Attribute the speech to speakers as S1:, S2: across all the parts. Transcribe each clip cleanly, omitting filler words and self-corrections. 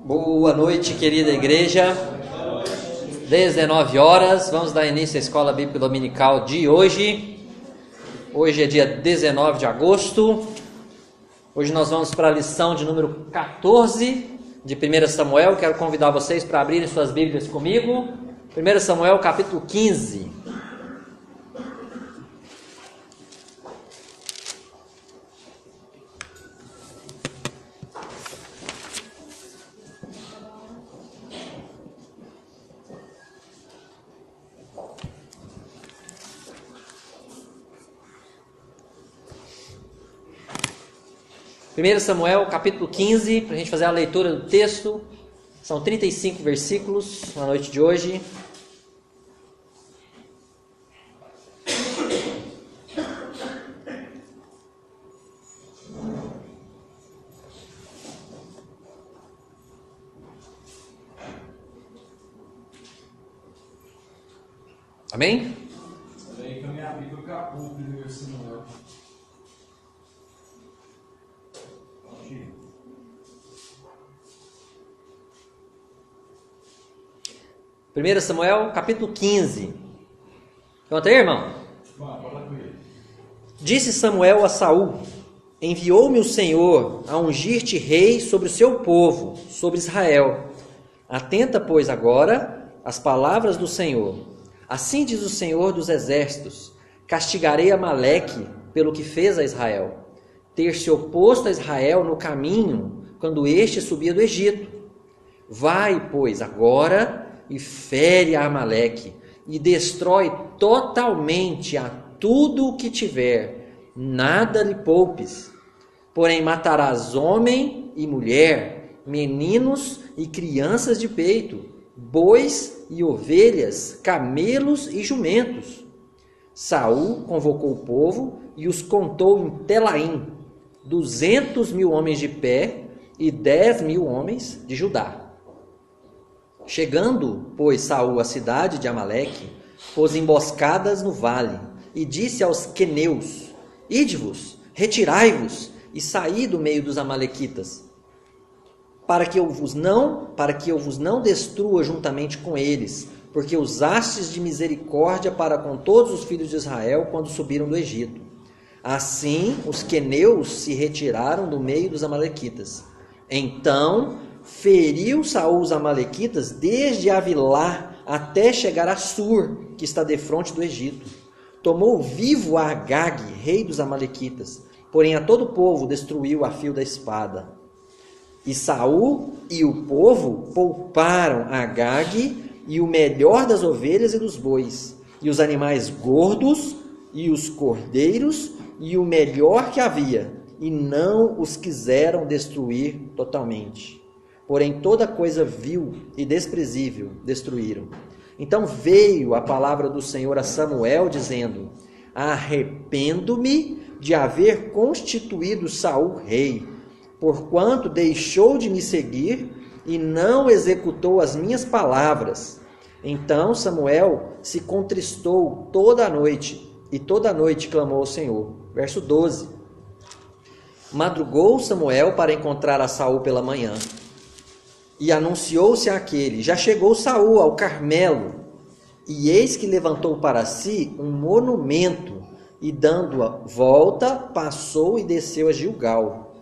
S1: Boa noite, querida igreja. 19 horas, vamos dar início à Escola Bíblica Dominical de hoje. Hoje é dia 19 de agosto. Hoje nós vamos para a lição de número 14 de 1 Samuel. Quero convidar vocês para abrirem suas Bíblias comigo. 1 Samuel, capítulo 15. Primeiro Samuel, capítulo 15, para a gente fazer a leitura do texto. São 35 versículos na noite de hoje. Amém?
S2: Aí que eu me abri do capô, primeiro Samuel.
S1: 1 Samuel, capítulo 15. Conta aí, irmão. Disse Samuel a Saul: enviou-me o Senhor a ungir-te rei sobre o seu povo, sobre Israel. Atenta, pois, agora às palavras do Senhor. Assim diz o Senhor dos exércitos: castigarei Amaleque pelo que fez a Israel, ter se oposto a Israel no caminho, quando este subia do Egito. Vai, pois, agora e fere a Amaleque, e destrói totalmente a tudo o que tiver, nada lhe poupes. Porém matarás homem e mulher, meninos e crianças de peito, bois e ovelhas, camelos e jumentos. Saul convocou o povo e os contou em Telaim, 200.000 homens de pé e 10.000 homens de Judá. Chegando, pois, Saul à cidade de Amaleque, pôs emboscadas no vale, e disse aos queneus: ide-vos, retirai-vos, e saí do meio dos amalequitas, para que eu vos não destrua juntamente com eles, porque usastes de misericórdia para com todos os filhos de Israel quando subiram do Egito. Assim os queneus se retiraram do meio dos amalequitas. Então feriu Saul os amalequitas desde Avilá até chegar a Sur, que está defronte do Egito. Tomou vivo a Agag, rei dos amalequitas, porém a todo o povo destruiu a fio da espada. E Saul e o povo pouparam Agag e o melhor das ovelhas e dos bois, e os animais gordos e os cordeiros e o melhor que havia, e não os quiseram destruir totalmente. Porém toda coisa vil e desprezível destruíram. Então veio a palavra do Senhor a Samuel, dizendo: arrependo-me de haver constituído Saul rei, porquanto deixou de me seguir e não executou as minhas palavras. Então Samuel se contristou toda a noite, e toda a noite clamou ao Senhor. Verso 12. Madrugou Samuel para encontrar a Saul pela manhã, e anunciou-se àquele: já chegou Saul ao Carmelo, e eis que levantou para si um monumento, e dando a volta, passou e desceu a Gilgal.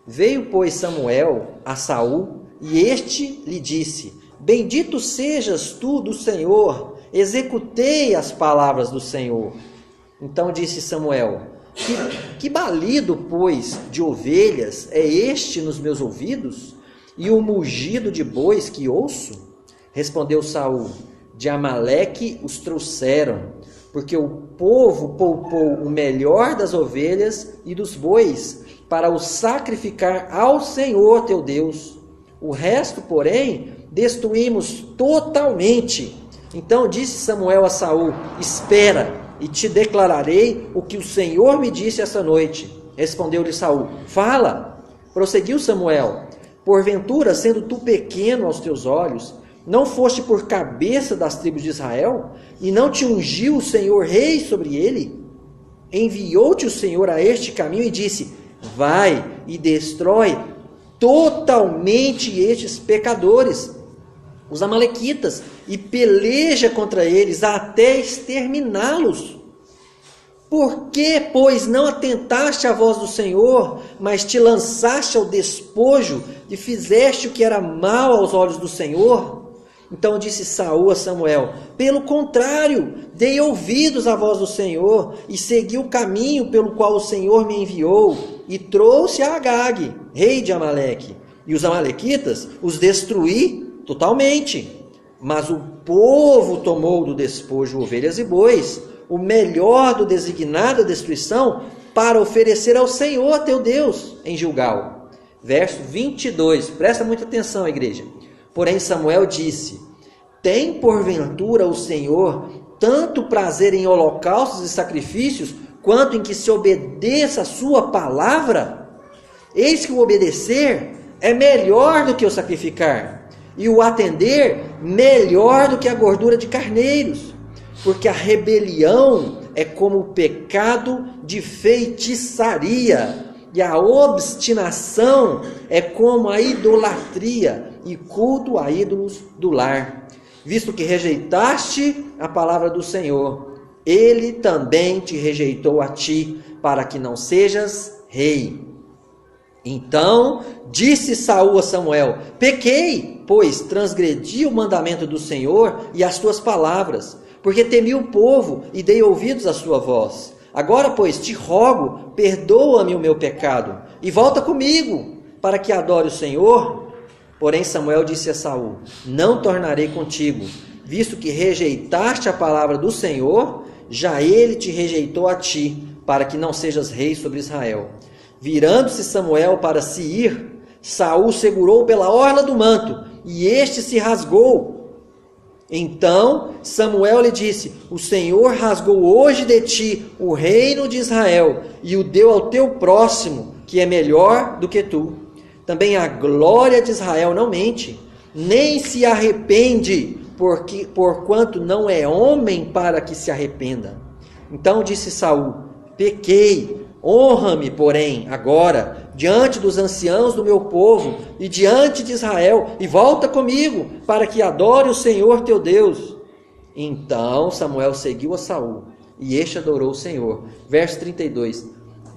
S1: Veio, pois, Samuel a Saul, e este lhe disse: bendito sejas tu do Senhor, executei as palavras do Senhor. Então disse Samuel: que balido, pois, de ovelhas é este nos meus ouvidos? E o mugido de bois que ouço? Respondeu Saul: de Amaleque os trouxeram, porque o povo poupou o melhor das ovelhas e dos bois, para o sacrificar ao Senhor teu Deus. O resto, porém, destruímos totalmente. Então disse Samuel a Saul: espera, e te declararei o que o Senhor me disse essa noite. Respondeu-lhe Saul: fala. Prosseguiu Samuel: porventura, sendo tu pequeno aos teus olhos, não foste por cabeça das tribos de Israel, e não te ungiu o Senhor rei sobre ele? Enviou-te o Senhor a este caminho e disse: vai e destrói totalmente estes pecadores, os amalequitas, e peleja contra eles até exterminá-los. Por que, pois, não atentaste à voz do Senhor, mas te lançaste ao despojo e fizeste o que era mal aos olhos do Senhor? Então disse Saul a Samuel: pelo contrário, dei ouvidos à voz do Senhor e segui o caminho pelo qual o Senhor me enviou, e trouxe a Agag, rei de Amaleque, e os amalequitas os destruí totalmente. Mas o povo tomou do despojo ovelhas e bois, o melhor do designado à destruição, para oferecer ao Senhor teu Deus em Gilgal. Verso 22, presta muita atenção, igreja. Porém Samuel disse: tem porventura o Senhor tanto prazer em holocaustos e sacrifícios, quanto em que se obedeça a sua palavra? Eis que o obedecer é melhor do que o sacrificar, e o atender melhor do que a gordura de carneiros, porque a rebelião é como o pecado de feitiçaria, e a obstinação é como a idolatria e culto a ídolos do lar. Visto que rejeitaste a palavra do Senhor, ele também te rejeitou a ti, para que não sejas rei. Então disse Saul a Samuel: pequei, pois transgredi o mandamento do Senhor e as tuas palavras, porque temi o povo e dei ouvidos à sua voz. Agora, pois, te rogo, perdoa-me o meu pecado e volta comigo, para que adore o Senhor. Porém Samuel disse a Saul: não tornarei contigo, visto que rejeitaste a palavra do Senhor, já ele te rejeitou a ti, para que não sejas rei sobre Israel. Virando-se Samuel para se ir, Saul segurou pela orla do manto, e este se rasgou. Então Samuel lhe disse: o Senhor rasgou hoje de ti o reino de Israel, e o deu ao teu próximo, que é melhor do que tu. Também a glória de Israel não mente, nem se arrepende, porquanto não é homem para que se arrependa. Então disse Saul: pequei, honra-me, porém, agora, diante dos anciãos do meu povo e diante de Israel, e volta comigo, para que adore o Senhor teu Deus. Então Samuel seguiu a Saul, e este adorou o Senhor. Verso 32.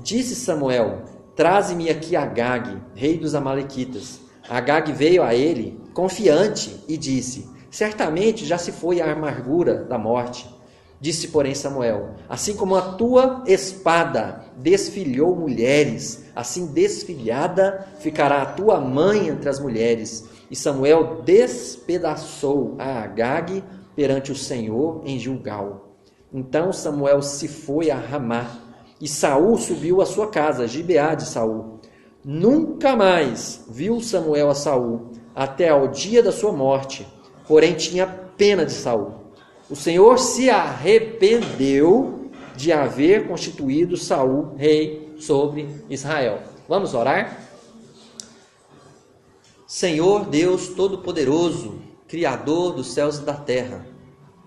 S1: Disse Samuel: traze-me aqui Agag, rei dos amalequitas. Agag veio a ele, confiante, e disse: certamente já se foi a amargura da morte. Disse, porém, Samuel: assim como a tua espada desfilhou mulheres, assim desfilhada ficará a tua mãe entre as mulheres. E Samuel despedaçou a Agag perante o Senhor em Gilgal. Então Samuel se foi a Ramá, e Saul subiu à sua casa, Gibeá de Saul. Nunca mais viu Samuel a Saul, até ao dia da sua morte, porém tinha pena de Saul. O Senhor se arrependeu de haver constituído Saul rei sobre Israel. Vamos orar? Senhor Deus Todo-Poderoso, Criador dos céus e da terra,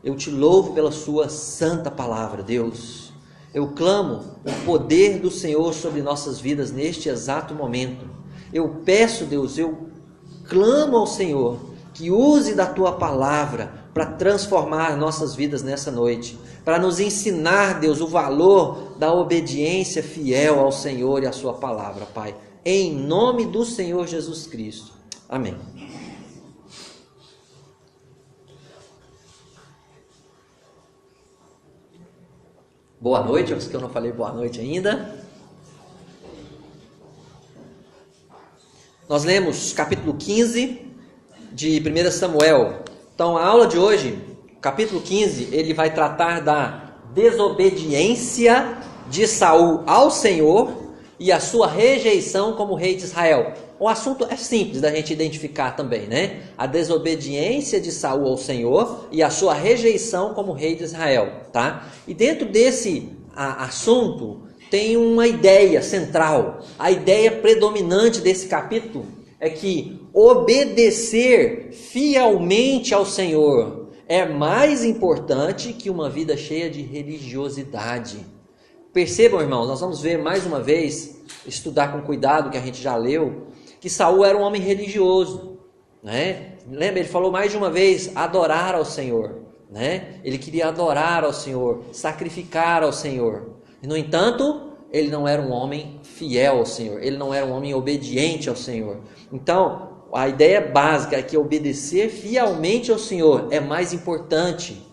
S1: eu te louvo pela sua santa palavra, Deus. Eu clamo o poder do Senhor sobre nossas vidas neste exato momento. Eu peço, Deus, eu clamo ao Senhor que use da tua palavra para transformar nossas vidas nessa noite, para nos ensinar, Deus, o valor da obediência fiel ao Senhor e à sua palavra, Pai. Em nome do Senhor Jesus Cristo. Amém. Boa noite, aos que eu não falei boa noite ainda. Nós lemos capítulo 15 de 1 Samuel. Então a aula de hoje, capítulo 15, ele vai tratar da desobediência de Saul ao Senhor e a sua rejeição como rei de Israel. O assunto é simples da gente identificar também, né? A desobediência de Saul ao Senhor e a sua rejeição como rei de Israel, tá? E dentro desse assunto tem uma ideia central. A ideia predominante desse capítulo é que obedecer fielmente ao Senhor é mais importante que uma vida cheia de religiosidade. Percebam, irmãos, nós vamos ver mais uma vez, estudar com cuidado o que a gente já leu, que Saul era um homem religioso, né? Lembra, ele falou mais de uma vez, adorar ao Senhor, né? Ele queria adorar ao Senhor, sacrificar ao Senhor. E, no entanto, ele não era um homem fiel ao Senhor, ele não era um homem obediente ao Senhor. Então, a ideia básica é que obedecer fielmente ao Senhor é mais importante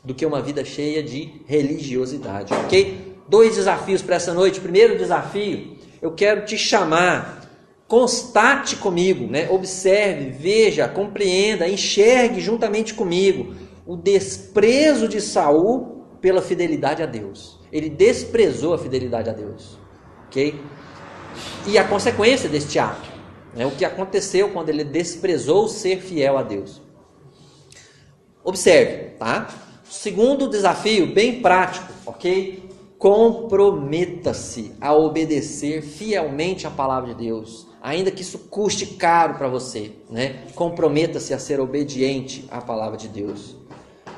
S1: do que uma vida cheia de religiosidade, ok? 2 desafios para essa noite. Primeiro desafio, eu quero te chamar, constate comigo, né? Observe, veja, compreenda, enxergue juntamente comigo o desprezo de Saul pela fidelidade a Deus. Ele desprezou a fidelidade a Deus, ok? E a consequência deste ato, né? O que aconteceu quando ele desprezou ser fiel a Deus. Observe, tá? Segundo desafio, bem prático, ok? Comprometa-se a obedecer fielmente a palavra de Deus, ainda que isso custe caro para você, né? Comprometa-se a ser obediente à palavra de Deus.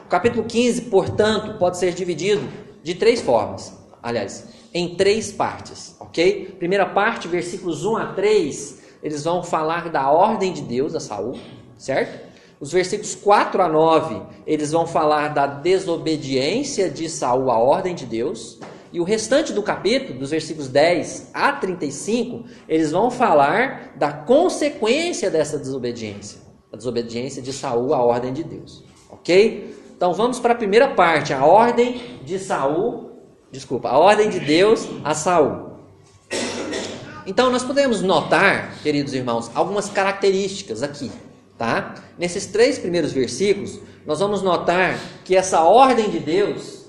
S1: O capítulo 15, portanto, pode ser dividido de 3 formas, aliás, em 3 partes, ok? Primeira parte, versículos 1 a 3, eles vão falar da ordem de Deus a Saul, certo? Os versículos 4 a 9, eles vão falar da desobediência de Saul à ordem de Deus. E o restante do capítulo, dos versículos 10 a 35, eles vão falar da consequência dessa desobediência. A desobediência de Saul à ordem de Deus. Ok? Então vamos para a primeira parte, a ordem de a ordem de Deus a Saul. Então nós podemos notar, queridos irmãos, algumas características aqui. Tá? Nesses 3 primeiros versículos, nós vamos notar que essa ordem de Deus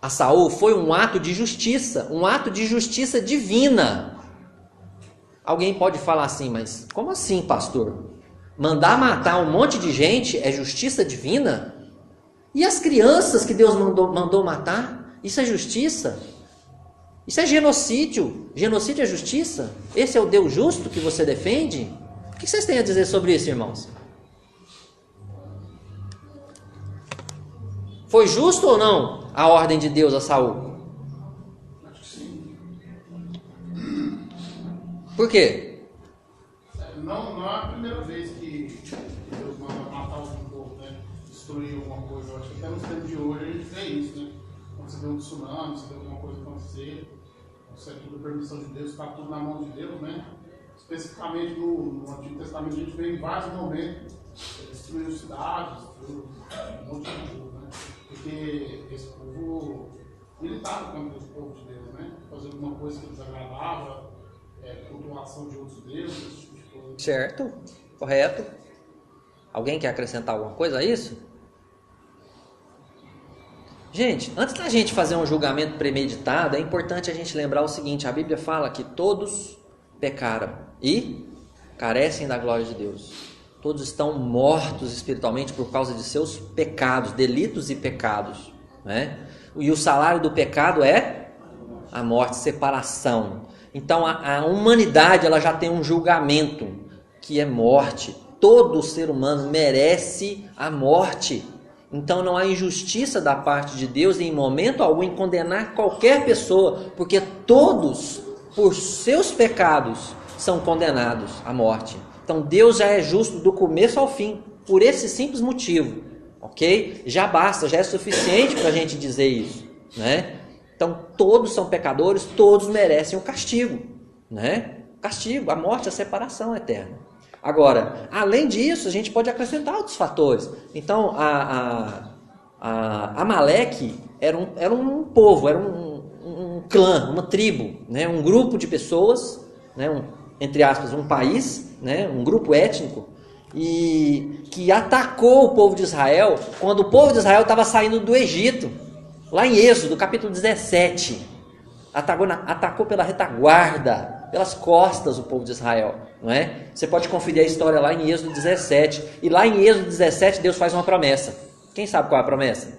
S1: a Saul foi um ato de justiça divina. Alguém pode falar assim, mas como assim, pastor? Mandar matar um monte de gente é justiça divina? E as crianças que Deus mandou matar? Isso é justiça? Isso é genocídio? Genocídio é justiça? Esse é o Deus justo que você defende? O que vocês têm a dizer sobre isso, irmãos? Foi justo ou não a ordem de Deus a Saul?
S2: Acho que sim.
S1: Por quê?
S2: Não é a primeira vez que Deus manda matar algum povo, né? Destruir alguma coisa. Eu acho que até nos tempos de hoje a gente vê isso, né? Quando você vê um tsunami, você vê alguma coisa acontecer, isso é tudo permissão de Deus, está tudo na mão de Deus, né? Especificamente no Antigo Testamento, a gente vê em vários momentos destruiu cidades, destruiu um monte de coisa, né? Porque esse povo militava contra o povo de Deus, né? Fazer alguma coisa que desagradava, cultuação de outros deuses, esse tipo de coisa.
S1: Certo, correto. Alguém quer acrescentar alguma coisa a isso? Gente, antes da gente fazer um julgamento premeditado, é importante a gente lembrar o seguinte: a Bíblia fala que todos pecaram e carecem da glória de Deus. Todos estão mortos espiritualmente por causa de seus pecados, delitos e pecados, né? E o salário do pecado é a morte, separação. Então a humanidade ela já tem um julgamento que é morte. Todo ser humano merece a morte. Então não há injustiça da parte de Deus em momento algum em condenar qualquer pessoa, porque todos, por seus pecados, são condenados à morte. Então Deus já é justo do começo ao fim, por esse simples motivo, ok? Já basta, já é suficiente para a gente dizer isso, né? Então todos são pecadores, todos merecem o castigo, né? Castigo, a morte, a separação eterna. Agora, além disso, a gente pode acrescentar outros fatores. Então, Amaleque era um povo, era um clã, uma tribo, né? Um grupo de pessoas, né? Entre aspas, um país, né? Um grupo étnico, e que atacou o povo de Israel quando o povo de Israel estava saindo do Egito, lá em Êxodo, capítulo 17. Atacou pela retaguarda, pelas costas o povo de Israel, não é? Você pode conferir a história lá em Êxodo 17, e lá em Êxodo 17 Deus faz uma promessa. Quem sabe qual é a promessa?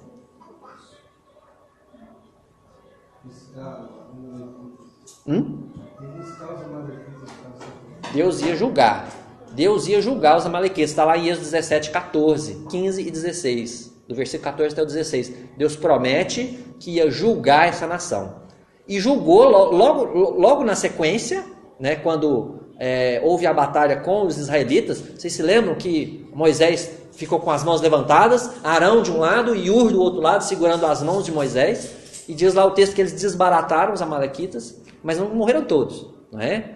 S1: Deus ia julgar os amalequitas. Está lá em Êxodo 17, 14, 15 e 16, do versículo 14 até o 16. Deus promete que ia julgar essa nação. E julgou logo na sequência, né, quando houve a batalha com os israelitas, vocês se lembram que Moisés ficou com as mãos levantadas, Arão de um lado e Ur do outro lado, segurando as mãos de Moisés, e diz lá o texto que eles desbarataram os amalequitas, mas não morreram todos, não é?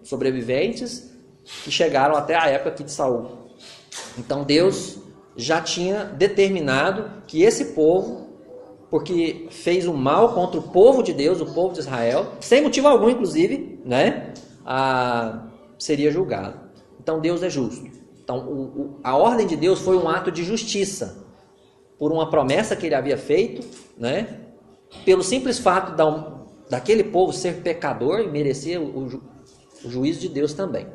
S1: Sobreviventes que chegaram até a época aqui de Saul. Então Deus já tinha determinado que esse povo, porque fez um mal contra o povo de Deus, o povo de Israel, sem motivo algum inclusive, né? Seria julgado. Então Deus é justo. Então a ordem de Deus foi um ato de justiça, por uma promessa que ele havia feito, né? Pelo simples fato daquele povo ser pecador e merecer o juízo de Deus também.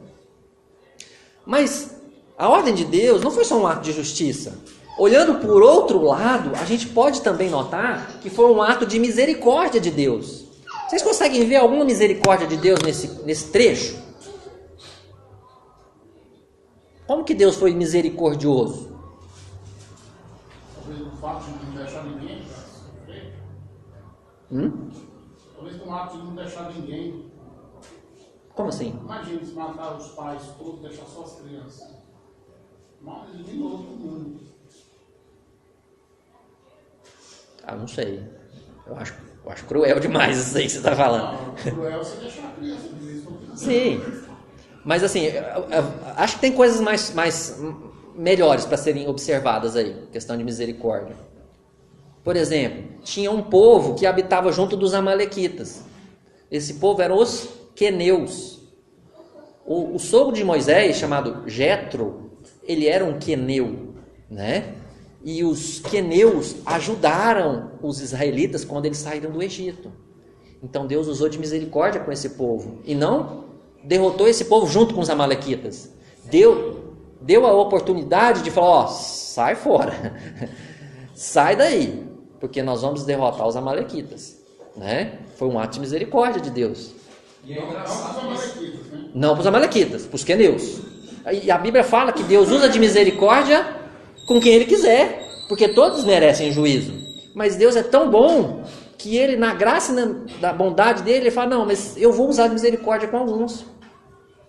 S1: Mas a ordem de Deus não foi só um ato de justiça. Olhando por outro lado, a gente pode também notar que foi um ato de misericórdia de Deus. Vocês conseguem ver alguma misericórdia de Deus nesse trecho? Como que Deus foi misericordioso?
S2: Talvez o fato de não deixar ninguém, talvez o ato de não deixar ninguém.
S1: Como assim?
S2: Imagina se matar os pais todos, deixar só as crianças. Mas eliminou todo mundo.
S1: Não sei. Eu acho cruel demais isso aí que você está falando.
S2: Não, cruel é você deixar a criança de vez.
S1: Sim. Mas assim, acho que tem coisas mais melhores para serem observadas aí, questão de misericórdia. Por exemplo, tinha um povo que habitava junto dos amalequitas. Esse povo eram os queneus. O sogro de Moisés, chamado Jetro, ele era um queneu, né? E os queneus ajudaram os israelitas quando eles saíram do Egito. Então Deus usou de misericórdia com esse povo e não derrotou esse povo junto com os amalequitas. Deu a oportunidade de falar, sai fora, sai daí, porque nós vamos derrotar os amalequitas, né? Foi um ato de misericórdia de Deus. Não para os amalequitas, para os queneus. E a Bíblia fala que Deus usa de misericórdia com quem Ele quiser, porque todos merecem juízo. Mas Deus é tão bom que Ele, na graça e da bondade dEle, Ele fala, não, mas eu vou usar de misericórdia com alguns.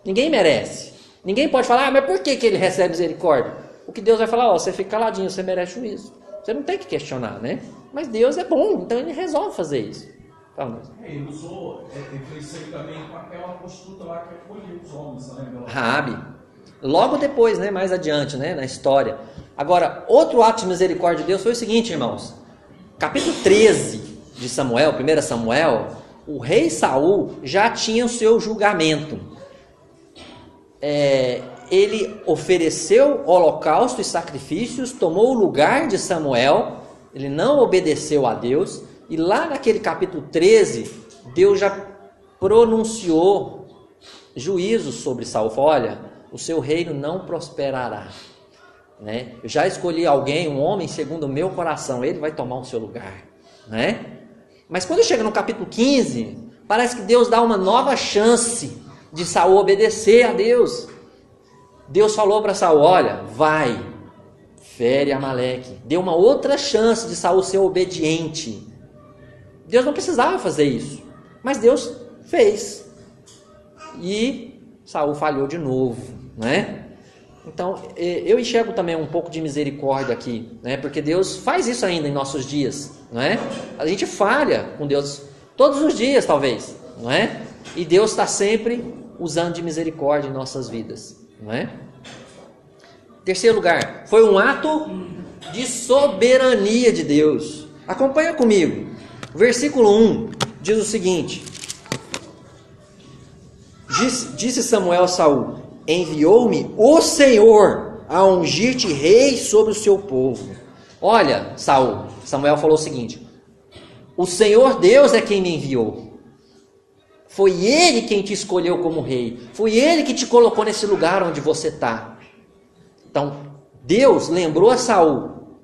S1: Ninguém merece. Ninguém pode falar, mas por que Ele recebe misericórdia? O que Deus vai falar, você fica caladinho, você merece juízo. Você não tem que questionar, né? Mas Deus é bom, então Ele resolve fazer isso.
S3: Ele usou, ele fez isso aí também com aquela prostituta lá que acolheu os homens, né?
S1: Raabe. Logo depois, né, mais adiante, né, na história. Agora, outro ato de misericórdia de Deus foi o seguinte, irmãos. Capítulo 13 de Samuel, 1 Samuel, o rei Saul já tinha o seu julgamento. Ele ofereceu holocausto e sacrifícios, tomou o lugar de Samuel, ele não obedeceu a Deus, e lá naquele capítulo 13, Deus já pronunciou juízo sobre Saul. Olha, o seu reino não prosperará, né? Eu já escolhi alguém, um homem segundo o meu coração, ele vai tomar o seu lugar, né? Mas quando chega no capítulo 15, parece que Deus dá uma nova chance de Saul obedecer a Deus. Deus falou para Saul, olha, vai, fere Amaleque. Deu uma outra chance de Saul ser obediente. Deus não precisava fazer isso, mas Deus fez. E Saul falhou de novo, né? Então, eu enxergo também um pouco de misericórdia aqui, né? Porque Deus faz isso ainda em nossos dias, não é? A gente falha com Deus todos os dias, talvez, não é? E Deus está sempre usando de misericórdia em nossas vidas, não é? Terceiro lugar, foi um ato de soberania de Deus. Acompanha comigo. Versículo 1 diz o seguinte: Disse Samuel a Saul: enviou-me o Senhor a ungir-te rei sobre o seu povo. Olha, Samuel falou o seguinte: o Senhor Deus é quem me enviou. Foi Ele quem te escolheu como rei. Foi Ele que te colocou nesse lugar onde você está. Então, Deus lembrou a Saul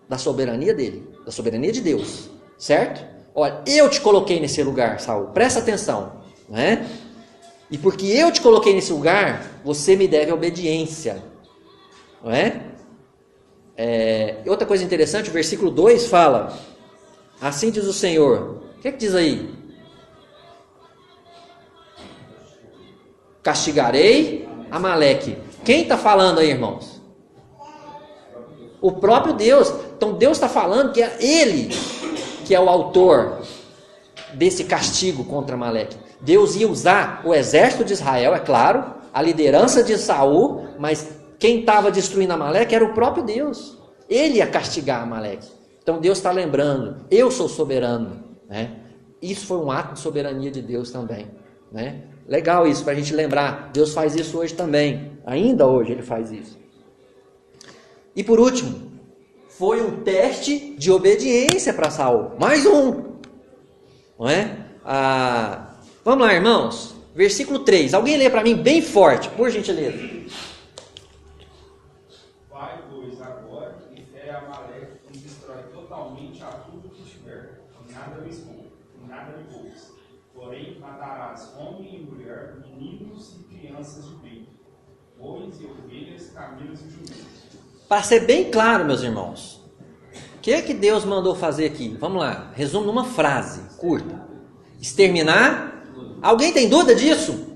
S1: da soberania dele, da soberania de Deus, certo? Olha, eu te coloquei nesse lugar, Saul. Presta atenção, não é? E porque eu te coloquei nesse lugar, você me deve obediência, não é? Outra coisa interessante, o versículo 2 fala: assim diz o Senhor. O que diz aí? castigarei Amaleque. Quem está falando aí, irmãos? O próprio Deus. Então Deus está falando que é Ele que é o autor desse castigo contra Amaleque. Deus ia usar o exército de Israel, é claro, a liderança de Saul, mas quem estava destruindo Amaleque era o próprio Deus. Ele ia castigar Amaleque. Então Deus está lembrando, eu sou soberano, né? Isso foi um ato de soberania de Deus também, né? Legal isso, para a gente lembrar, Deus faz isso hoje também, ainda hoje Ele faz isso. E por último, foi um teste de obediência para Saul, mais um, não é? Vamos lá, irmãos, versículo 3, alguém lê para mim bem forte, por gentileza.
S3: Vai, pois, agora, e fere Amaleque, e destrói totalmente a tudo que tiver, e nada lhe esconde, e nada lhe poupas. Porém, matarás homem e mulher, meninos e crianças de peito, bois e ovelhas, camelos e jumentos.
S1: Para ser bem claro, meus irmãos, o que é que Deus mandou fazer aqui? Vamos lá, resumo numa frase curta. Exterminar. Alguém tem dúvida disso?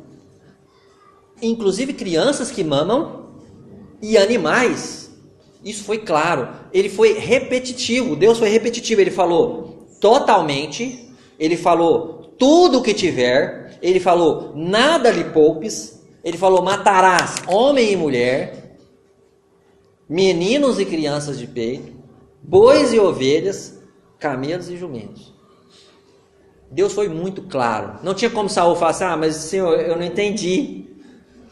S1: Inclusive crianças que mamam e animais. Isso foi claro. Ele foi repetitivo. Deus foi repetitivo. Ele falou totalmente. Ele falou tudo o que tiver. Ele falou nada lhe poupes. Ele falou matarás homem e mulher, meninos e crianças de peito, bois e ovelhas, camelos e jumentos. Deus foi muito claro. Não tinha como Saul falar assim, mas Senhor, eu não entendi,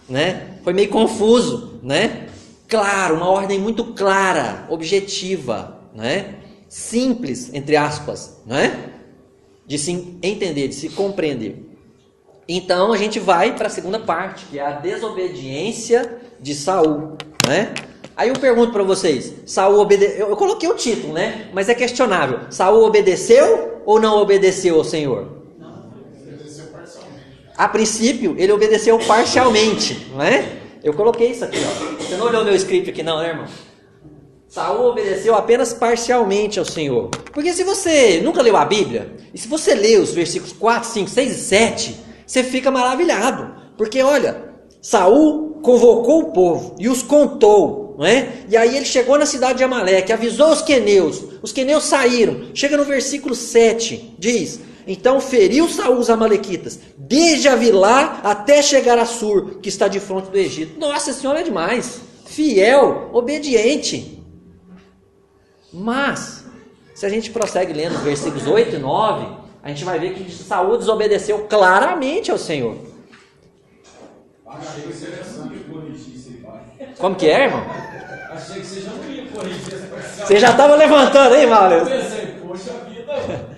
S1: né? Foi meio confuso, né? Claro, uma ordem muito clara, objetiva, né? Simples, entre aspas, né? De se entender, de se compreender. Então a gente vai para a segunda parte, que é a desobediência de Saul, né? Aí eu pergunto para vocês, Saul obedeceu? Eu coloquei o título, né? Mas é questionável. Saul obedeceu ou não obedeceu ao Senhor?
S2: Não, obedeceu parcialmente.
S1: A princípio, ele obedeceu parcialmente, não é? Eu coloquei isso aqui, ó. Você não olhou meu script aqui não, né, irmão? Saul obedeceu apenas parcialmente ao Senhor. Porque se você nunca leu a Bíblia, e se você lê os versículos 4, 5, 6 e 7, você fica maravilhado. Porque olha, Saul convocou o povo e os contou, não é? E aí ele chegou na cidade de Amaleque, avisou os queneus saíram. Chega no versículo 7, diz: então feriu Saul os amalequitas, desde Avilá até chegar a Sur, que está de fronte do Egito. Nossa Senhora, é demais, fiel, obediente. Mas, se a gente prossegue lendo os versículos 8 e 9, a gente vai ver que Saul desobedeceu claramente ao Senhor.
S3: Achei que você já não ia corrigir isso aí,
S1: Como que é, irmão?
S3: Achei que você já não ia corrigir essa parcial.
S1: Você já estava levantando, hein, Mauro?
S3: Pensei, poxa vida.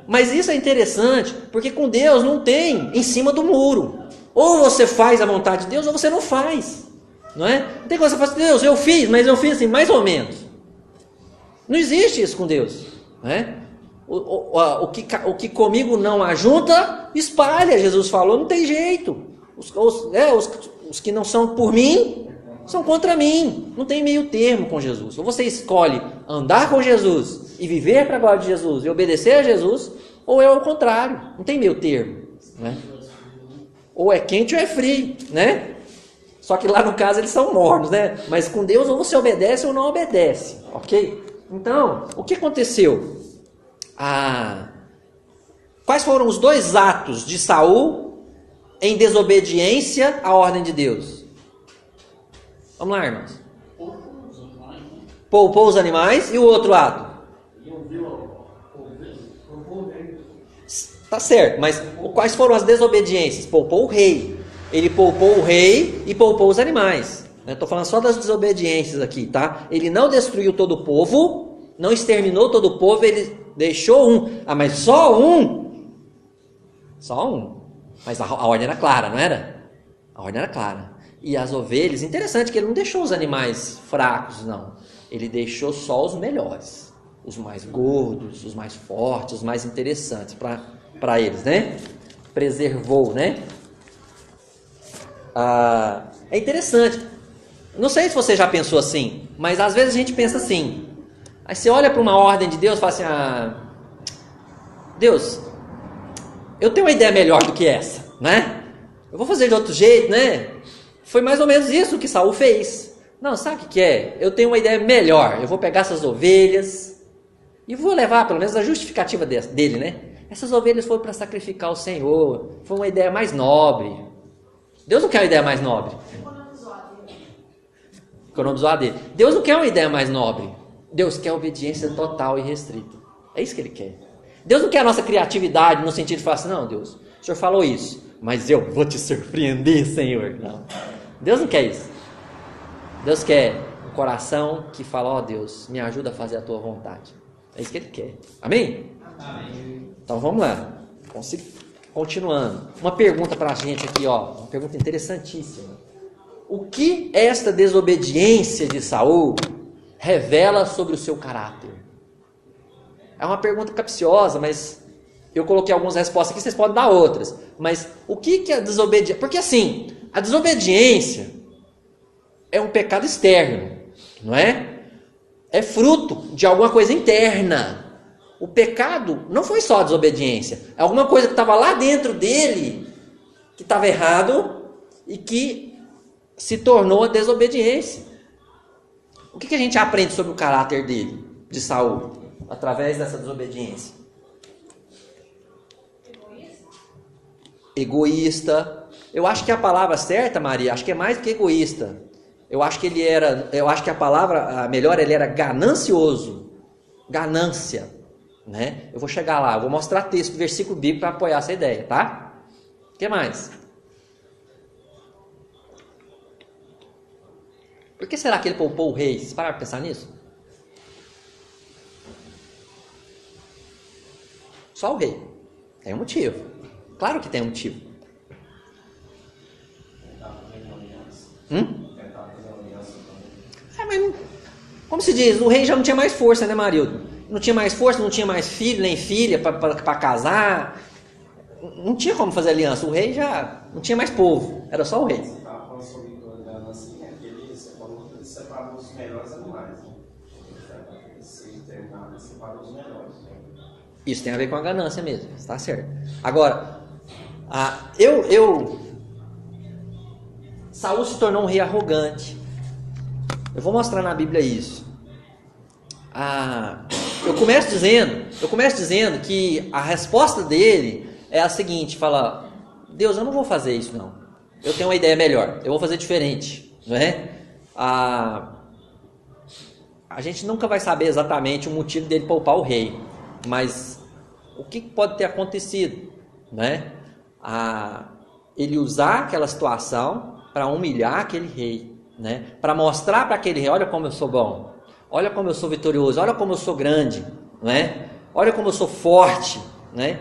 S1: Mas isso é interessante, porque com Deus não tem em cima do muro. Ou você faz a vontade de Deus, ou você não faz. Não é? Não tem coisa que você fala, Deus, eu fiz, mas eu fiz assim, mais ou menos. Não existe isso com Deus. Não é? O que comigo não ajunta, espalha, Jesus falou, não tem jeito. Os que não são por mim, são contra mim. Não tem meio termo com Jesus. Ou você escolhe andar com Jesus e viver para a glória de Jesus e obedecer a Jesus, ou é o contrário. Não tem meio termo, né? Ou é quente ou é frio, né? Só que lá no caso eles são mornos, né? Mas com Deus ou você obedece ou não obedece, ok? Então, o que aconteceu? Quais foram os dois atos de Saul em desobediência à ordem de Deus? Vamos lá, irmãos. Poupou os animais e o outro ato? Tá certo, mas quais foram as desobediências? Poupou o rei. Ele poupou o rei e poupou os animais. Estou falando só das desobediências aqui, tá? Ele não destruiu todo o povo, não exterminou todo o povo, ele deixou um. Mas só um? Só um. Mas a ordem era clara, não era? A ordem era clara. E as ovelhas, interessante que ele não deixou os animais fracos, não. Ele deixou só os melhores. Os mais gordos, os mais fortes, os mais interessantes para eles, né? Preservou, né? É interessante. Não sei se você já pensou assim, mas às vezes a gente pensa assim. Aí você olha para uma ordem de Deus e fala assim: Deus, eu tenho uma ideia melhor do que essa, né? eu vou fazer de outro jeito, né? Foi mais ou menos isso que Saul fez. Não, sabe o que é? Eu tenho uma ideia melhor. Eu vou pegar essas ovelhas e vou levar, pelo menos, a justificativa dele, né? Essas ovelhas foram para sacrificar o Senhor. Foi uma ideia mais nobre. Deus não quer uma ideia mais nobre. Economizou a dele. Deus não quer uma ideia mais nobre. Deus quer obediência total e restrita. É isso que Ele quer. Deus não quer a nossa criatividade no sentido de falar assim, não, Deus, o Senhor falou isso, mas eu vou te surpreender, Senhor. Não. Deus não quer isso. Deus quer um coração que fala, ó Deus, me ajuda a fazer a tua vontade. É isso que Ele quer. Amém?
S3: Amém.
S1: Então vamos lá. Continuando. Uma pergunta para a gente aqui, ó. Uma pergunta interessantíssima. O que esta desobediência de Saul revela sobre o seu caráter? É uma pergunta capciosa, mas eu coloquei algumas respostas aqui, vocês podem dar outras. Mas o que a desobediência... Porque assim, a desobediência é um pecado externo, não é? É fruto de alguma coisa interna. O pecado não foi só a desobediência. É alguma coisa que estava lá dentro dele, que estava errado e que se tornou a desobediência. O que a gente aprende sobre o caráter dele, de Saul, através dessa desobediência? Egoísta. Eu acho que a palavra certa, Maria, acho que é mais do que egoísta. Eu acho que a palavra melhor, ele era ganancioso. Ganância, né? Eu vou chegar lá, eu vou mostrar texto, versículo bíblico para apoiar essa ideia, tá? O que mais? Por que será que ele poupou o rei? Vocês pararam para pensar nisso? Só o rei. Tem um motivo. Claro que tem um motivo. Mas não, como se diz, o rei já não tinha mais força, né, Marildo? Não tinha mais força, não tinha mais filho nem filha para casar. Não tinha como fazer aliança. O rei já não tinha mais povo. Era só o rei. Isso tem a ver com a ganância mesmo, está certo. Agora, Saul se tornou um rei arrogante. Eu vou mostrar na Bíblia isso. Eu começo dizendo que a resposta dele é a seguinte, fala, Deus, eu não vou fazer isso não. Eu tenho uma ideia melhor, eu vou fazer diferente, não é? A gente nunca vai saber exatamente o motivo dele poupar o rei, mas o que pode ter acontecido, né? Ele usar aquela situação para humilhar aquele rei, né? Para mostrar para aquele rei, olha como eu sou bom, olha como eu sou vitorioso, olha como eu sou grande, né? Olha como eu sou forte, né?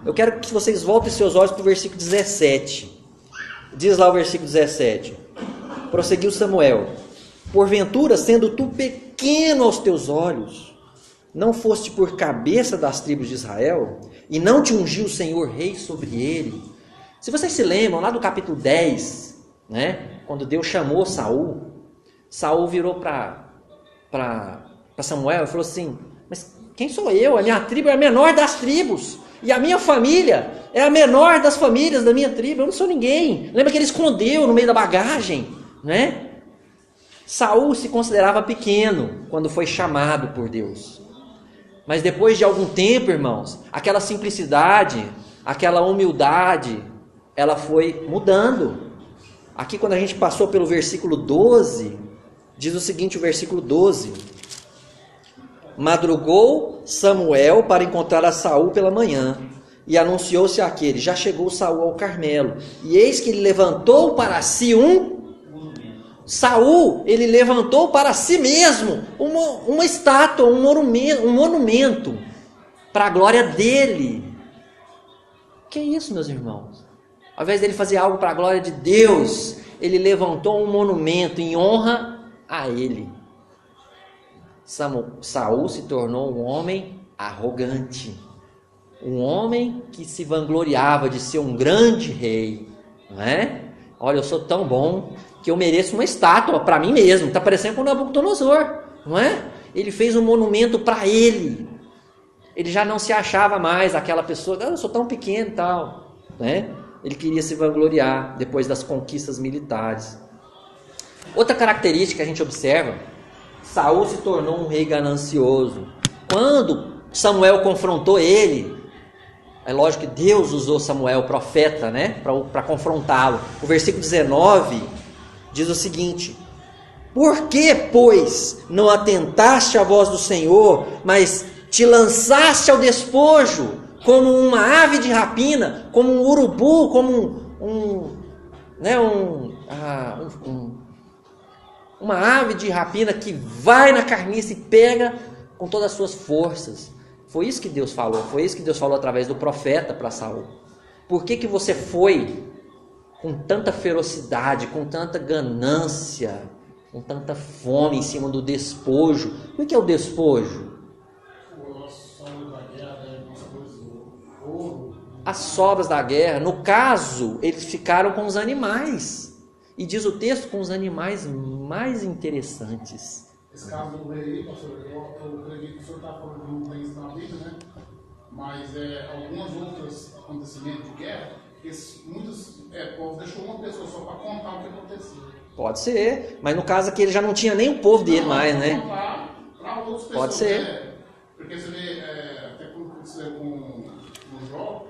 S1: Eu quero que vocês voltem seus olhos para o versículo 17. Diz lá o versículo 17. Prosseguiu Samuel: porventura, sendo tu pequeno aos teus olhos, não foste por cabeça das tribos de Israel, e não te ungiu o Senhor rei sobre ele? Se vocês se lembram, lá do capítulo 10, né, quando Deus chamou Saul, Saul virou para Samuel e falou assim, mas quem sou eu? A minha tribo é a menor das tribos, e a minha família é a menor das famílias da minha tribo, eu não sou ninguém. Lembra que ele escondeu no meio da bagagem, né? Saul se considerava pequeno quando foi chamado por Deus. Mas depois de algum tempo, irmãos, aquela simplicidade, aquela humildade, ela foi mudando. Aqui quando a gente passou pelo versículo 12, diz o seguinte, o versículo 12. Madrugou Samuel para encontrar a Saul pela manhã, e anunciou-se àquele, já chegou Saul ao Carmelo, e eis que ele levantou para si Saul, ele levantou para si mesmo uma estátua, um monumento para a glória dele. Que é isso, meus irmãos? Ao invés dele fazer algo para a glória de Deus, ele levantou um monumento em honra a ele. Saul se tornou um homem arrogante, um homem que se vangloriava de ser um grande rei, não é? Olha, eu sou tão bom que eu mereço uma estátua para mim mesmo. Está parecendo com o Nabucodonosor, não é? Ele fez um monumento para ele. Ele já não se achava mais aquela pessoa, eu sou tão pequeno e tal, né? ele queria se vangloriar depois das conquistas militares. Outra característica que a gente observa, Saul se tornou um rei ganancioso. Quando Samuel confrontou ele, é lógico que Deus usou Samuel, profeta, né, para confrontá-lo. O versículo 19 diz o seguinte: por que, pois, não atentaste à voz do Senhor, mas te lançaste ao despojo, como uma ave de rapina, como um urubu, como uma ave de rapina que vai na carniça e pega com todas as suas forças? Foi isso que Deus falou, foi isso que Deus falou através do profeta para Saul. Por que você foi com tanta ferocidade, com tanta ganância, com tanta fome em cima do despojo? O que é o despojo? As sobras da guerra. No caso, eles ficaram com os animais. E diz o texto, com os animais mais interessantes.
S2: Esse caso do rei aí, pastor, eu acredito que o senhor está falando de um tem isso na Bíblia, né? Mas alguns outros acontecimentos de guerra, muitos povos deixou uma pessoa só para contar o que aconteceu.
S1: Pode ser, mas no caso aqui ele já não tinha nem o povo dele mais, né?
S2: Para outras pessoas.
S1: Pode ser.
S2: Né? Porque você vê, até quando aconteceu com Jó,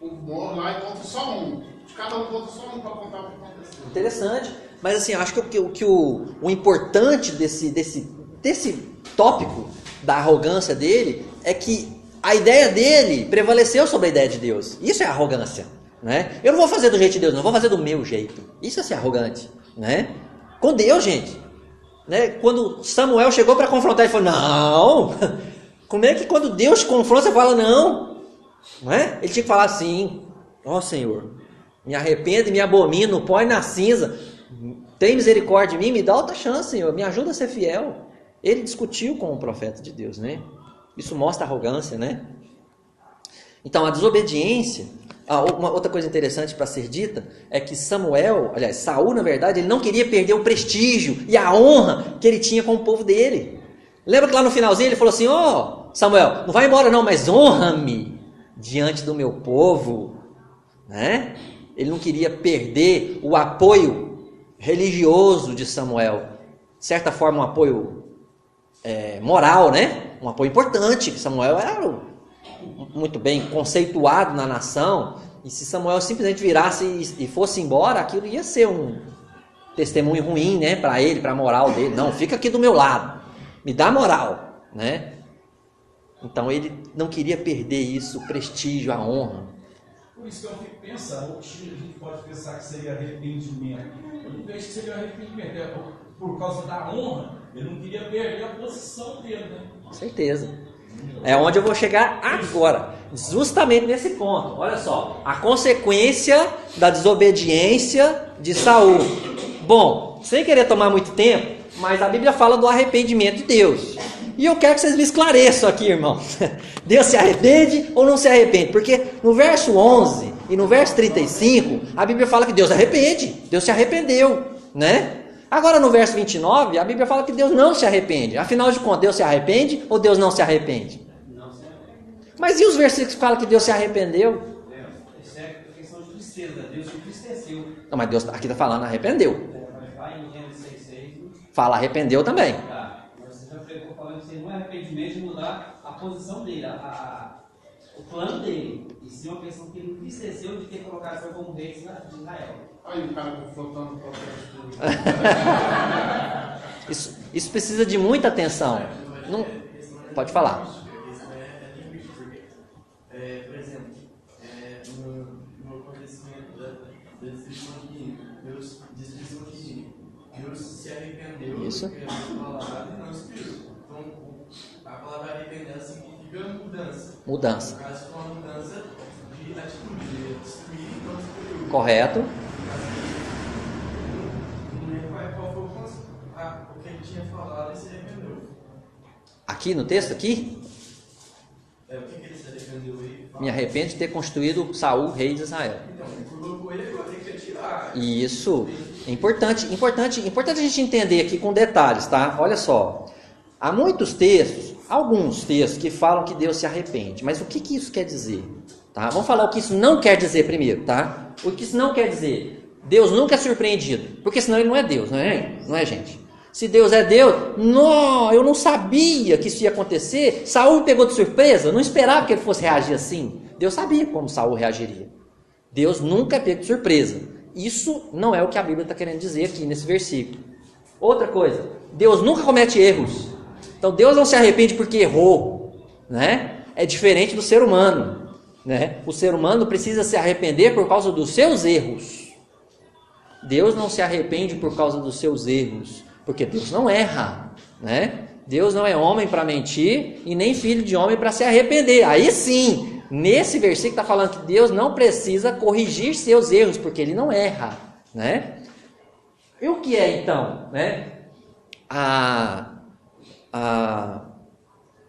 S2: o povo morre lá e conta só um. Cada um conta só um para contar o que aconteceu.
S1: Interessante. Mas assim, acho que o importante desse tópico da arrogância dele é que a ideia dele prevaleceu sobre a ideia de Deus. Isso é arrogância, né? Eu não vou fazer do jeito de Deus, não vou fazer do meu jeito. Isso é ser arrogante, né? Com Deus, gente, né? Quando Samuel chegou para confrontar, ele falou: não. Como é que quando Deus te confronta, você fala não? Não é? Ele tinha que falar assim: ó Senhor, me arrependo e me abomino, põe na cinza. Tem misericórdia de mim, me dá outra chance, Senhor, me ajuda a ser fiel. Ele discutiu com o profeta de Deus, né? Isso mostra arrogância, né? Então, a desobediência, uma outra coisa interessante para ser dita, é que Saul, na verdade, ele não queria perder o prestígio e a honra que ele tinha com o povo dele. Lembra que lá no finalzinho ele falou assim: ó, Samuel, não vai embora não, mas honra-me diante do meu povo, né? Ele não queria perder o apoio religioso de Samuel, de certa forma um apoio moral, né? Um apoio importante, que Samuel era muito bem conceituado na nação, e se Samuel simplesmente virasse e fosse embora, aquilo ia ser um testemunho ruim, né? Para ele, para a moral dele. Não, fica aqui do meu lado, me dá moral, né? Então ele não queria perder isso, o prestígio, a honra.
S4: Por isso que eu fico pensando, a gente pode pensar que seria arrependimento. Eu não vejo que seria arrependimento, por causa da honra, ele não queria perder a posição dele, né?
S1: Com certeza. É onde eu vou chegar agora, justamente nesse ponto. Olha só, a consequência da desobediência de Saul. Bom, sem querer tomar muito tempo, mas a Bíblia fala do arrependimento de Deus. E eu quero que vocês me esclareçam aqui, irmão. Deus se arrepende ou não se arrepende? Porque no verso 11 e no verso 35, a Bíblia fala que Deus arrepende. Deus se arrependeu, né? Agora no verso 29, a Bíblia fala que Deus não se arrepende. Afinal de contas, Deus se arrepende ou Deus não se arrepende? Não se arrepende. Mas e os versículos que falam que Deus se arrependeu?
S5: Isso é questão de tristeza. Deus se entristeceu.
S1: Não, mas Deus aqui está falando arrependeu.
S5: Vai em Gênesis 6:6.
S1: Fala arrependeu também.
S5: Você já ficou falando que não é arrependimento de mudar a posição dele, o plano dele. E sim uma questão que ele entristeceu de ter colocado Israel como rei de Israel.
S2: Aí o cara confrontando o processo.
S1: Isso precisa de muita atenção. Não, pode falar.
S6: Por exemplo, no acontecimento da descrição que Deus se arrependeu.
S1: Isso.
S6: A palavra não escrito. Então, a palavra arrepender significa mudança.
S1: Mudança.
S6: No caso, foi uma mudança de atitude, de destruir e não destruir.
S1: Correto.
S6: Não lembro qual foi o que ele tinha falado e se arrependeu.
S1: Aqui no texto, aqui,
S6: O que ele se arrependeu aí?
S1: me arrependo de ter constituído Saul, rei de Israel.
S6: Então, colocou ele agora, tem que retirar.
S1: Isso é importante a gente entender aqui com detalhes, tá? Olha só, há muitos textos, alguns textos que falam que Deus se arrepende, mas o que isso quer dizer? Tá? Vamos falar o que isso não quer dizer primeiro, tá? O que isso não quer dizer. Deus nunca é surpreendido, porque senão ele não é Deus, não é, gente? Se Deus é Deus, não, eu não sabia que isso ia acontecer. Saul pegou de surpresa, eu não esperava que ele fosse reagir assim. Deus sabia como Saul reagiria. Deus nunca é pego de surpresa. Isso não é o que a Bíblia está querendo dizer aqui nesse versículo. Outra coisa, Deus nunca comete erros. Então Deus não se arrepende porque errou, né? É diferente do ser humano, né? O ser humano precisa se arrepender por causa dos seus erros. Deus não se arrepende por causa dos seus erros, porque Deus não erra, né? Deus não é homem para mentir e nem filho de homem para se arrepender. Aí sim, nesse versículo está falando que Deus não precisa corrigir seus erros, porque ele não erra, né? E o que é então, né?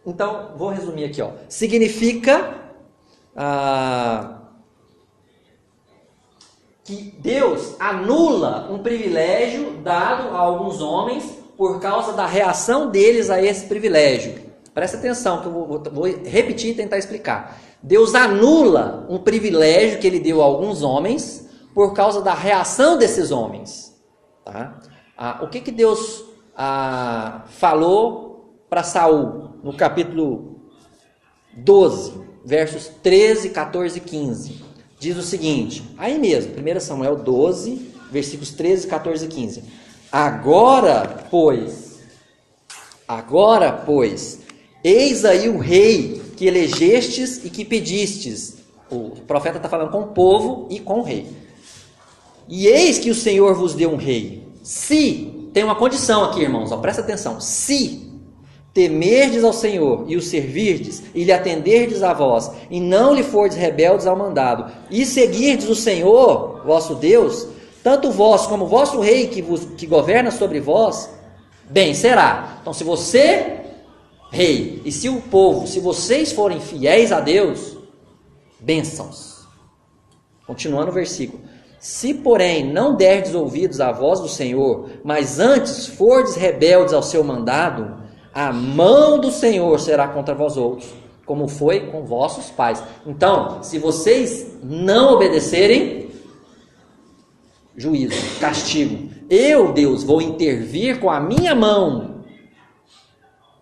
S1: Então, vou resumir aqui, ó. Significa que Deus anula um privilégio dado a alguns homens por causa da reação deles a esse privilégio. Presta atenção que eu vou repetir e tentar explicar. Deus anula um privilégio que ele deu a alguns homens por causa da reação desses homens. Tá? O que Deus falou para Saul no capítulo 12, versos 13, 14 e 15? Diz o seguinte, aí mesmo, 1 Samuel 12, versículos 13, 14 e 15. Agora, pois, eis aí o rei que elegestes e que pedistes. O profeta está falando com o povo e com o rei. E eis que o Senhor vos deu um rei. Se, tem uma condição aqui, irmãos, ó, presta atenção. Se temerdes ao Senhor e o servirdes e lhe atenderdes a vós e não lhe fordes rebeldes ao mandado e seguirdes o Senhor, vosso Deus, tanto vós como vosso rei que governa sobre vós, bem será. Então, se você, rei, e se o povo, se vocês forem fiéis a Deus, bênçãos. Continuando o versículo. Se, porém, não derdes ouvidos à voz do Senhor, mas antes fordes rebeldes ao seu mandado, a mão do Senhor será contra vós outros, como foi com vossos pais. Então, se vocês não obedecerem, juízo, castigo. Eu, Deus, vou intervir com a minha mão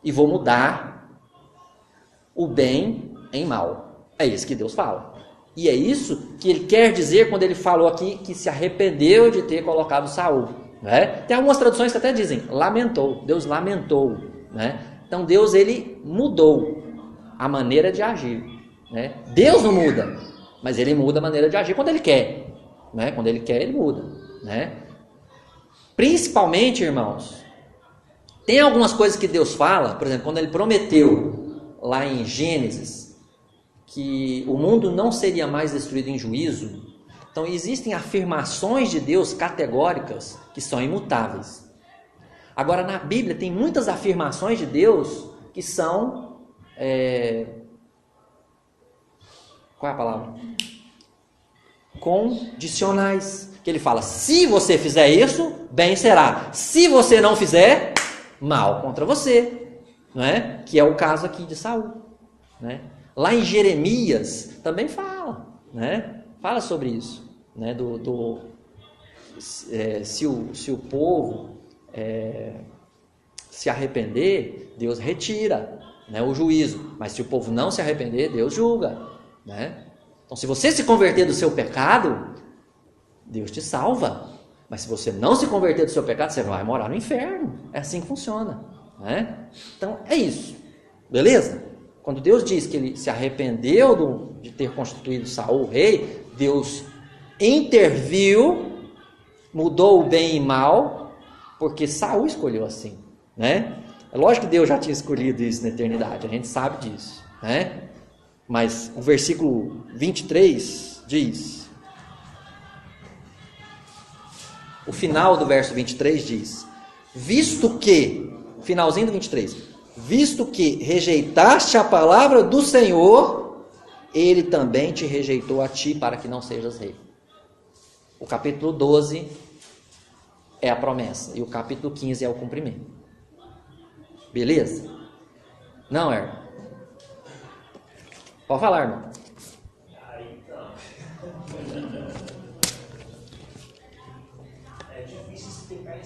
S1: e vou mudar o bem em mal. É isso que Deus fala. E é isso que ele quer dizer quando ele falou aqui que se arrependeu de ter colocado Saul. Né? Tem algumas traduções que até dizem, lamentou. Deus lamentou. Né? Então Deus, ele mudou a maneira de agir. Né? Deus não muda, mas ele muda a maneira de agir quando ele quer. Né? Quando ele quer, ele muda. Né? Principalmente, irmãos, tem algumas coisas que Deus fala, por exemplo, quando ele prometeu lá em Gênesis que o mundo não seria mais destruído em juízo. Então existem afirmações de Deus categóricas que são imutáveis. Agora na Bíblia tem muitas afirmações de Deus que são qual é a palavra? Condicionais. Que ele fala, se você fizer isso, bem será. Se você não fizer, mal contra você. Não é? Que é o caso aqui de Saul. Né? Lá em Jeremias também fala. Né? Fala sobre isso. Né? Se o povo se arrepender, Deus retira, né, o juízo. Mas se o povo não se arrepender, Deus julga. Né? Então, se você se converter do seu pecado, Deus te salva. Mas se você não se converter do seu pecado, você vai morar no inferno. É assim que funciona. Né? Então, é isso. Beleza? Quando Deus diz que ele se arrependeu de ter constituído Saul rei, Deus interviu, mudou o bem e mal, porque Saul escolheu assim. Né? É lógico que Deus já tinha escolhido isso na eternidade, a gente sabe disso. Né? Mas o versículo 23 diz... O final do verso 23 diz, visto que, finalzinho do 23, visto que rejeitaste a palavra do Senhor, ele também te rejeitou a ti para que não sejas rei. O capítulo 12 é a promessa e o capítulo 15 é o cumprimento. Beleza? Não, Erno? Pode falar, irmão.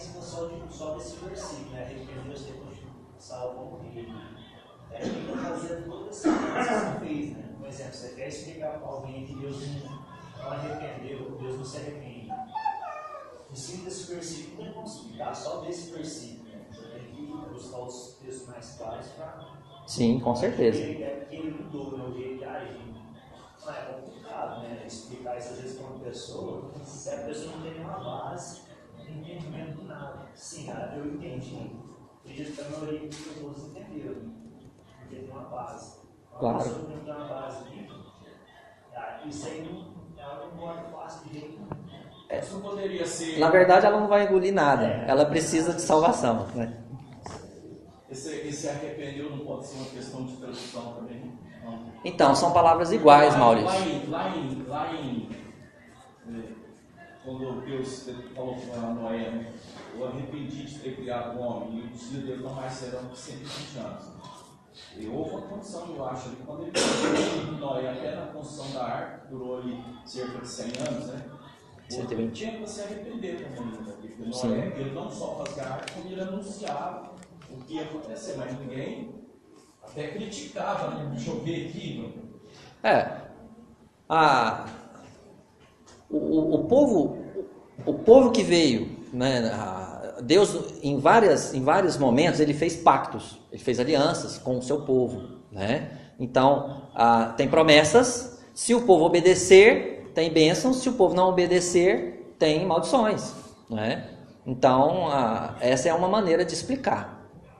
S7: cima só desse versículo, né? Arrependeu-se depois de salvo como rei. Ele está fazendo toda essa coisa que fez, né? Por exemplo, você quer explicar para alguém que Deus não arrependeu, Deus não se arrepende. Em cima desse versículo, não tem como explicar, só desse versículo. Né? Você tem que buscar os textos mais claros para.
S1: Sim, com certeza.
S7: Porque ele mudou, né? O jeito de agir. Não é complicado, né? Explicar isso às vezes para uma pessoa, se a pessoa não tem nenhuma base, não tem entendimento de nada. Sim, eu entendi. Acredito que a maioria das pessoas entenderam, porque tem uma base. Uma pessoa que não tem uma base aqui, isso aí ela não pode fácil de jeito nenhum.
S4: Isso não poderia ser.
S1: Na verdade, ela não vai engolir nada. Ela precisa de salvação, né?
S4: Esse arrependeu não pode ser uma questão de tradução também? Não.
S1: Então, são palavras iguais, Maurício.
S4: Quando Deus falou para Noé, né? Eu arrependi de ter criado o homem, e os dias dele não mais serão que 120 anos. E houve uma condição, eu acho, ali, quando ele criou Noé, até na construção da arca, durou ali cerca de 100 anos, né?
S1: 120.
S4: Tinha que se arrepender também, né? Porque Noé, ele não só fazia a arca, como ele anunciava o que ia acontecer, mas ninguém até criticava, né? Deixa eu ver aqui.
S1: O povo que veio, né? Deus em vários momentos ele fez pactos, ele fez alianças com o seu povo, né? Então tem promessas. Se o povo obedecer, tem bênçãos. Se o povo não obedecer, tem maldições, né? Então essa é uma maneira de explicar.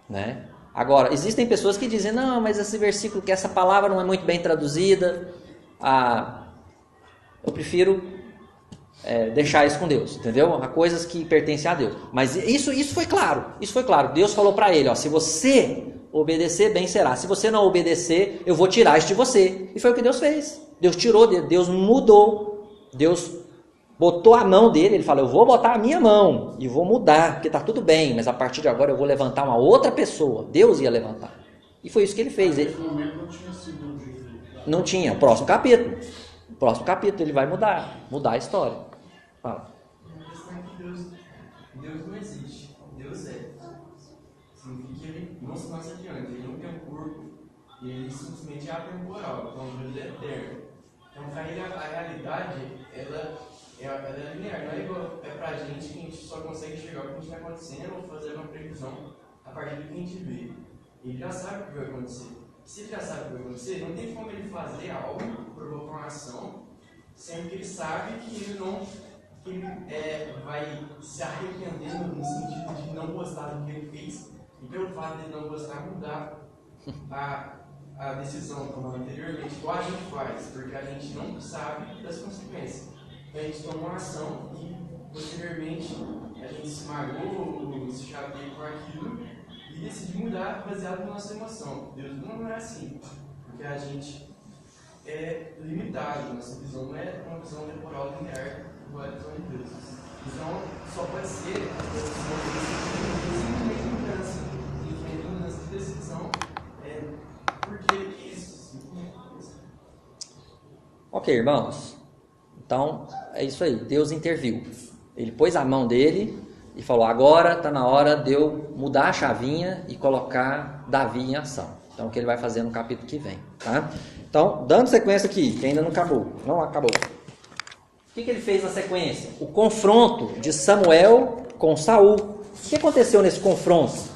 S1: Né? Agora, existem pessoas que dizem, não, mas esse versículo, que essa palavra não é muito bem traduzida, eu prefiro deixar isso com Deus, entendeu? Há coisas que pertencem a Deus. Mas isso foi claro, Deus falou para ele, ó, se você obedecer, bem será. Se você não obedecer, eu vou tirar isso de você. E foi o que Deus fez. Deus tirou, Deus mudou, Deus botou a mão dele, ele falou, eu vou botar a minha mão e vou mudar, porque está tudo bem, mas a partir de agora eu vou levantar uma outra pessoa. Deus ia levantar. E foi isso que ele fez.
S2: Nesse momento não tinha sido um jeito.
S1: Não tinha. Próximo capítulo ele vai mudar a história. Fala.
S6: A questão é que Deus não existe. Deus é. Significa que ele não se passa adiante, ele não tem um corpo, e ele simplesmente é atemporal, então Deus é eterno. Então, para ele, a realidade, ela é linear, não é igual pra gente que a gente só consegue enxergar o que está acontecendo ou fazer uma previsão a partir do que a gente vê. Ele já sabe o que vai acontecer. Se ele já sabe o que vai acontecer, não tem como ele fazer algo, provocar uma ação, sendo que ele sabe que ele não vai se arrependendo no sentido de não gostar do que ele fez, e pelo fato de ele não gostar, mudar a decisão tomada anteriormente, igual a gente faz, porque a gente não sabe das consequências. Então a gente toma uma ação e posteriormente a gente se magoou, se chateia com aquilo e decide mudar baseado na nossa emoção. Deus não é assim, porque a gente é limitado, nossa visão não é uma visão temporal linear igual a visão de Deus. Então só pode ser simplesmente mudança de decisão, porque isso.
S1: Ok, irmãos. Então, é isso aí. Deus interviu. Ele pôs a mão dele e falou, agora está na hora de eu mudar a chavinha e colocar Davi em ação. Então, o que ele vai fazer no capítulo que vem. Tá? Então, dando sequência aqui, que ainda não acabou. O que ele fez na sequência? O confronto de Samuel com Saul. O que aconteceu nesse confronto?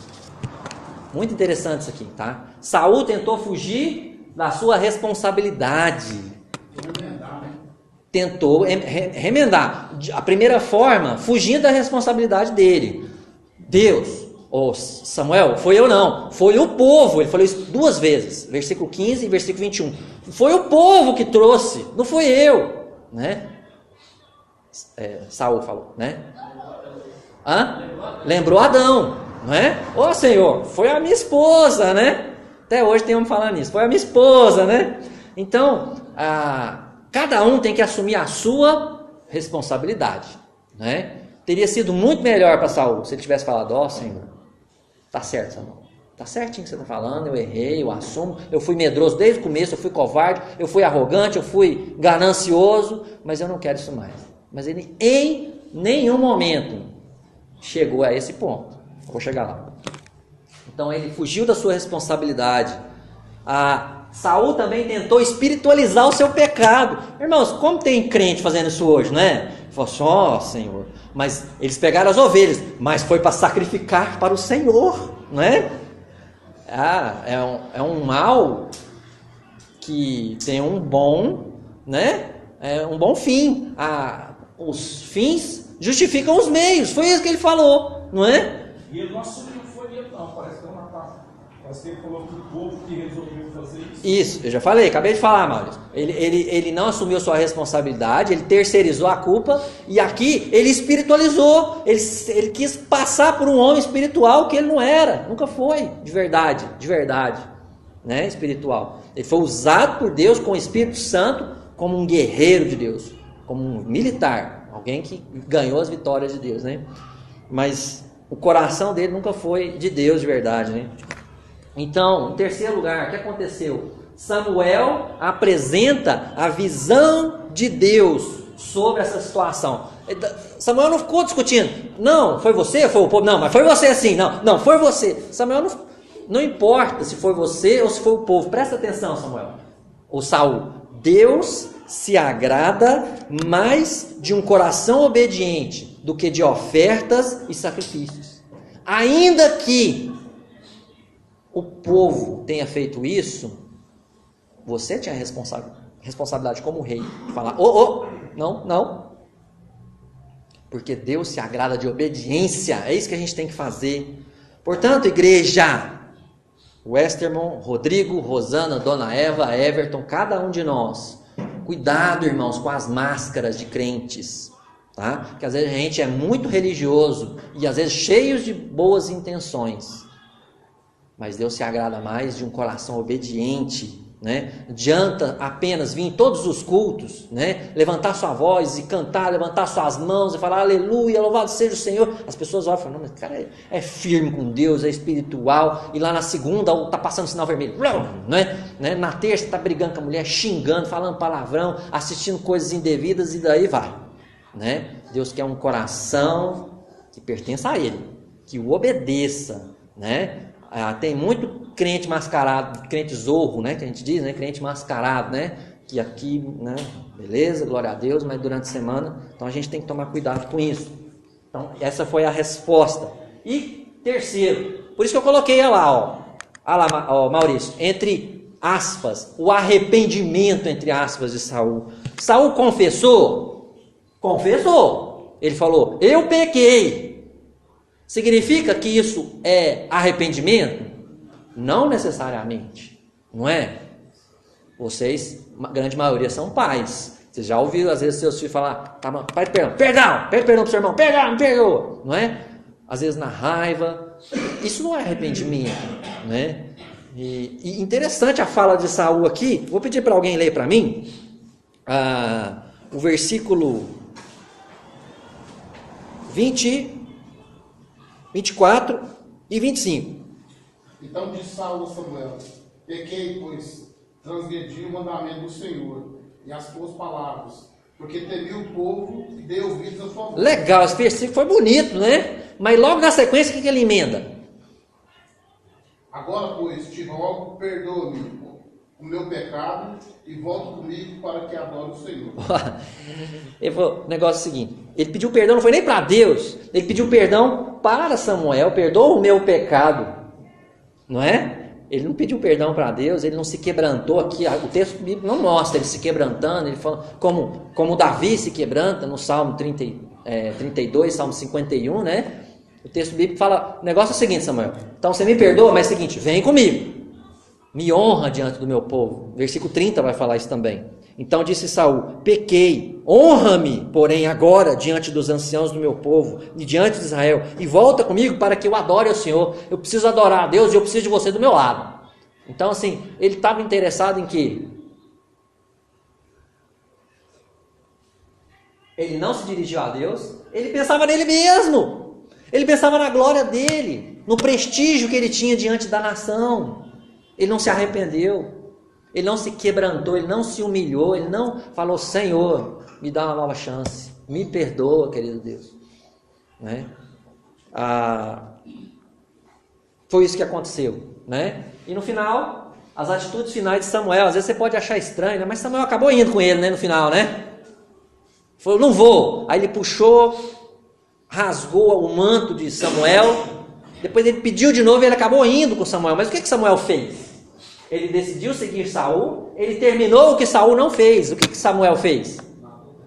S1: Muito interessante isso aqui, tá? Saul tentou fugir da sua responsabilidade. Tentou remendar. A primeira forma, fugindo da responsabilidade dele. Deus, Samuel, foi eu não, foi o povo. Ele falou isso 2 vezes, versículo 15 e versículo 21. Foi o povo que trouxe, não foi eu, né? Saul falou, né? Lembrou Adão, não é? Ô Senhor, foi a minha esposa, né? Até hoje tem homem falando isso, foi a minha esposa, né? Então, cada um tem que assumir a sua responsabilidade, né? Teria sido muito melhor para Saul se ele tivesse falado, Senhor, tá certo, Samuel, tá certinho o que você está falando, eu errei, eu assumo, eu fui medroso desde o começo, eu fui covarde, eu fui arrogante, eu fui ganancioso, mas eu não quero isso mais. Mas ele em nenhum momento chegou a esse ponto. Vou chegar lá. Então ele fugiu da sua responsabilidade. Saul também tentou espiritualizar o seu pecado. Irmãos, como tem crente fazendo isso hoje, não é? Falou assim, ó Senhor, mas eles pegaram as ovelhas, mas foi para sacrificar para o Senhor, não é? É um mal que tem um bom, né? Um bom fim. Os fins justificam os meios. Foi isso que ele falou, não é?
S4: E ele não assumiu que foi ele, não. Parece que ele falou que o povo que resolveu fazer isso.
S1: Isso, eu já falei, acabei de falar, Maurício. Ele não assumiu sua responsabilidade, ele terceirizou a culpa, e aqui ele espiritualizou, ele quis passar por um homem espiritual que ele não era, nunca foi, de verdade, né, espiritual. Ele foi usado por Deus com o Espírito Santo como um guerreiro de Deus, como um militar, alguém que ganhou as vitórias de Deus, né? Mas o coração dele nunca foi de Deus de verdade, né? Então, em terceiro lugar, o que aconteceu? Samuel apresenta a visão de Deus sobre essa situação. Samuel não ficou discutindo, não, foi você, foi o povo, não, mas foi você assim, não, foi você. Samuel não importa se foi você ou se foi o povo, presta atenção, Samuel, ou Saul, Deus se agrada mais de um coração obediente do que de ofertas e sacrifícios. Ainda que o povo tenha feito isso, você tinha responsabilidade como rei de falar, não, porque Deus se agrada de obediência, é isso que a gente tem que fazer. Portanto, igreja, Westermon, Rodrigo, Rosana, Dona Eva, Everton, cada um de nós, cuidado, irmãos, com as máscaras de crentes, tá? Porque às vezes a gente é muito religioso e às vezes cheios de boas intenções, mas Deus se agrada mais de um coração obediente, né? Adianta apenas vir em todos os cultos, né? Levantar sua voz e cantar, levantar suas mãos e falar aleluia, louvado seja o Senhor. As pessoas olham e falam, não, mas o cara é firme com Deus, é espiritual, e lá na segunda está passando sinal vermelho, né? Na terça está brigando com a mulher, xingando, falando palavrão, assistindo coisas indevidas, e daí vai, né? Deus quer um coração que pertença a Ele, que o obedeça, né? Tem muito crente mascarado, crente zorro, né, que a gente diz, né, crente mascarado, né, que aqui, né, beleza, glória a Deus, mas durante a semana, então a gente tem que tomar cuidado com isso. Então essa foi a resposta. E terceiro, por isso que eu coloquei lá, Maurício, entre aspas, o arrependimento, entre aspas, de Saul. Saul confessou, ele falou, eu pequei. Significa que isso é arrependimento? Não necessariamente, não é? Vocês, a grande maioria, são pais. Vocês já ouviram, às vezes, seus filhos falar, tá, pai, pede perdão pro seu irmão, me perdoa, não é? Às vezes na raiva. Isso não é arrependimento, né? E interessante a fala de Saul aqui. Vou pedir para alguém ler para mim o versículo 24 e 25.
S2: Então disse Saul a Samuel, pequei, pois transgredi o mandamento do Senhor e as tuas palavras, porque temi o povo e dei ouvidos à sua voz.
S1: Legal, esse versículo foi bonito, né? Mas logo na sequência, o que ele emenda?
S2: Agora, pois, te rogo, perdoa-me o meu pecado e volta comigo para que adore o Senhor.
S1: Ele falou, o negócio é o seguinte, ele pediu perdão, não foi nem para Deus, ele pediu perdão para Samuel, perdoa o meu pecado, não é? Ele não pediu perdão para Deus, ele não se quebrantou aqui, o texto bíblico não mostra ele se quebrantando, ele fala, como Davi se quebranta no Salmo 32, Salmo 51, né? O texto bíblico fala, o negócio é o seguinte, Samuel, então você me perdoa, mas é o seguinte, vem comigo, me honra diante do meu povo. Versículo 30 vai falar isso também. Então disse Saul, pequei, honra-me, porém agora diante dos anciãos do meu povo e diante de Israel, e volta comigo para que eu adore ao Senhor. Eu preciso adorar a Deus e eu preciso de você do meu lado. Então assim, ele estava interessado em quê? Ele não se dirigiu a Deus, ele pensava nele mesmo. Ele pensava na glória dele, no prestígio que ele tinha diante da nação. Ele não se arrependeu, ele não se quebrantou, ele não se humilhou, ele não falou, Senhor, me dá uma nova chance, me perdoa, querido Deus, né? Foi isso que aconteceu, né? E no final, as atitudes finais de Samuel, às vezes você pode achar estranho, né? Mas Samuel acabou indo com ele, né? No final, né? Falou, não vou. Aí ele puxou, rasgou o manto de Samuel, depois ele pediu de novo e ele acabou indo com Samuel. Mas o que Samuel fez? Ele decidiu seguir Saul, ele terminou o que Saul não fez. O que Samuel fez?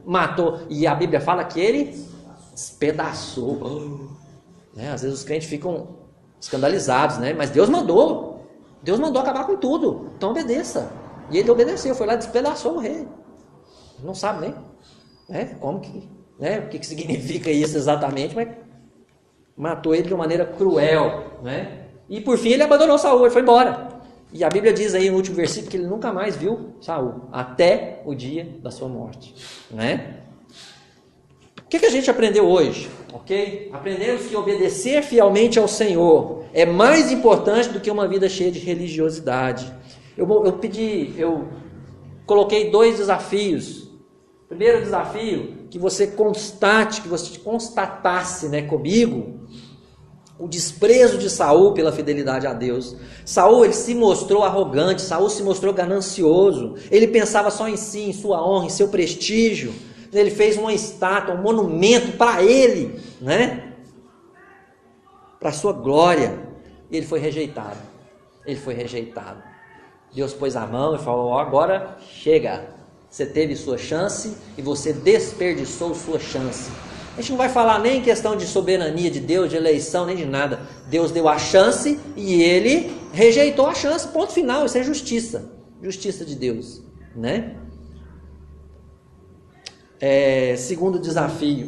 S1: Matou. E a Bíblia fala que ele despedaçou. Né? Às vezes os crentes ficam escandalizados, né? Mas Deus mandou acabar com tudo, então obedeça. E ele obedeceu, foi lá e despedaçou o rei. Não sabe nem, né? Como que, né? O que significa isso exatamente, mas matou ele de uma maneira cruel, né? E por fim ele abandonou Saul, ele foi embora. E a Bíblia diz aí no último versículo que ele nunca mais viu Saul, até o dia da sua morte, né? O que a gente aprendeu hoje? Ok? Aprendemos que obedecer fielmente ao Senhor é mais importante do que uma vida cheia de religiosidade. Eu coloquei 2 desafios. Primeiro desafio, que você constatasse, né, comigo, o desprezo de Saul pela fidelidade a Deus. Saul, ele se mostrou arrogante, Saul se mostrou ganancioso, ele pensava só em si, em sua honra, em seu prestígio. Ele fez uma estátua, um monumento para ele, né? Para a sua glória. E ele foi rejeitado. Deus pôs a mão e falou, agora chega. Você teve sua chance e você desperdiçou sua chance. A gente não vai falar nem em questão de soberania de Deus, de eleição, nem de nada. Deus deu a chance e ele rejeitou a chance. Ponto final, isso é justiça. Justiça de Deus, né? Segundo desafio,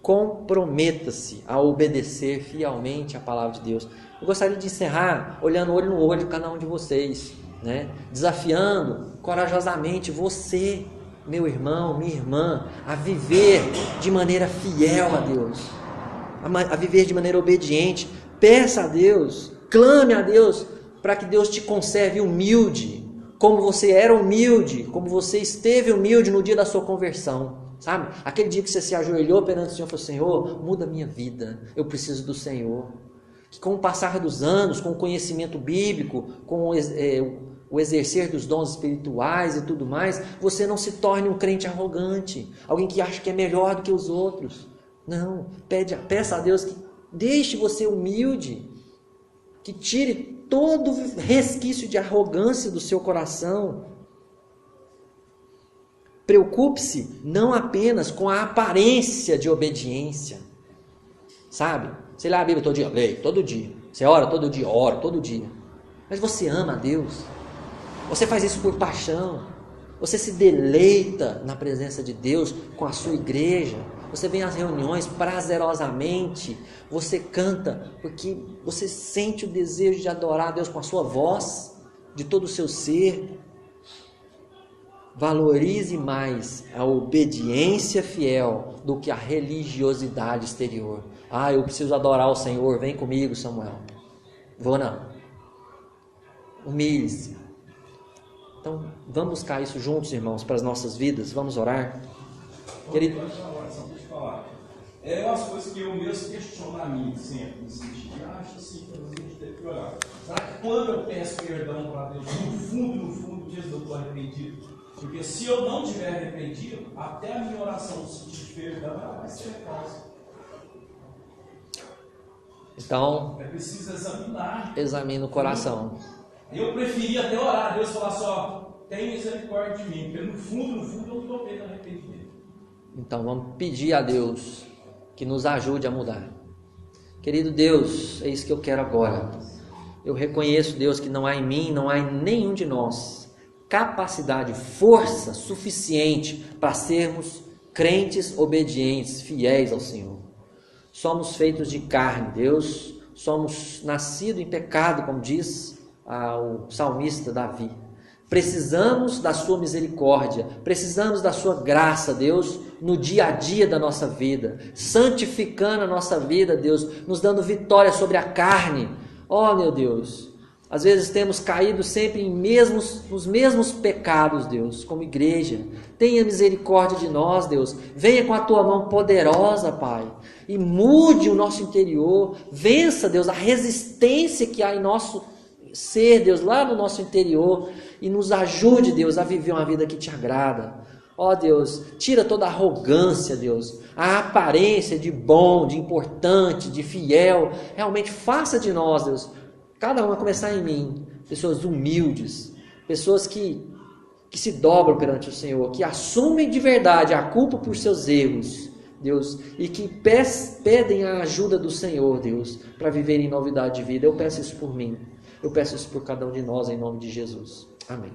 S1: comprometa-se a obedecer fielmente a palavra de Deus. Eu gostaria de encerrar olhando olho no olho de cada um de vocês, né? Desafiando corajosamente você, meu irmão, minha irmã, a viver de maneira fiel a Deus, a viver de maneira obediente. Peça a Deus, clame a Deus para que Deus te conserve humilde, como você era humilde, como você esteve humilde no dia da sua conversão, sabe? Aquele dia que você se ajoelhou perante o Senhor e falou, Senhor, muda a minha vida, eu preciso do Senhor. Que com o passar dos anos, com o conhecimento bíblico, com o exercer dos dons espirituais e tudo mais, você não se torne um crente arrogante, alguém que acha que é melhor do que os outros. Não, peça a Deus que deixe você humilde, que tire todo resquício de arrogância do seu coração. Preocupe-se não apenas com a aparência de obediência, sabe? Você lê a Bíblia todo dia? Leio, todo dia. Você ora todo dia? Oro todo dia. Mas você ama a Deus? Você faz isso por paixão? Você se deleita na presença de Deus com a sua igreja? Você vem às reuniões prazerosamente? Você canta porque você sente o desejo de adorar a Deus com a sua voz, de todo o seu ser? Valorize mais a obediência fiel do que a religiosidade exterior. Eu preciso adorar o Senhor, vem comigo, Samuel. Vou não. Humilhe-se. Então, vamos buscar isso juntos, irmãos, para as nossas vidas. Vamos orar. Querido.
S4: É umas coisas que eu mesmo questiono a mim sempre, no sentido de acho assim, que a gente tem que orar. Será que quando eu peço perdão para Deus, no fundo, dias eu estou arrependido? Porque se eu não tiver arrependido, até a minha oração no sentido de perdão, ela vai ser falsa.
S1: Então,
S4: é preciso examinar.
S1: Examine o coração.
S4: Eu preferia até orar a Deus e falar só, tem misericórdia de mim, porque no fundo eu estou tendo arrependimento.
S1: Então vamos pedir a Deus que nos ajude a mudar. Querido Deus, é isso que eu quero agora. Eu reconheço, Deus, que não há em mim, não há em nenhum de nós capacidade, força suficiente para sermos crentes obedientes, fiéis ao Senhor. Somos feitos de carne, Deus, somos nascidos em pecado, como diz o salmista Davi. Precisamos da sua misericórdia, precisamos da sua graça, Deus, no dia a dia da nossa vida, santificando a nossa vida, Deus, nos dando vitória sobre a carne. Meu Deus, às vezes temos caído sempre nos mesmos pecados, Deus, como igreja. Tenha misericórdia de nós, Deus. Venha com a tua mão poderosa, Pai. e mude o nosso interior, vença, Deus, a resistência que há em nosso ser, Deus, lá no nosso interior, e nos ajude, Deus, a viver uma vida que te agrada. Ó Deus, tira toda a arrogância, Deus, a aparência de bom, de importante, de fiel. Realmente faça de nós, Deus, cada um a começar em mim, pessoas humildes, pessoas que se dobram perante o Senhor, que assumem de verdade a culpa por seus erros, Deus, e que pedem a ajuda do Senhor, Deus, para viver em novidade de vida. Eu peço isso por mim, eu peço isso por cada um de nós, em nome de Jesus. Amém.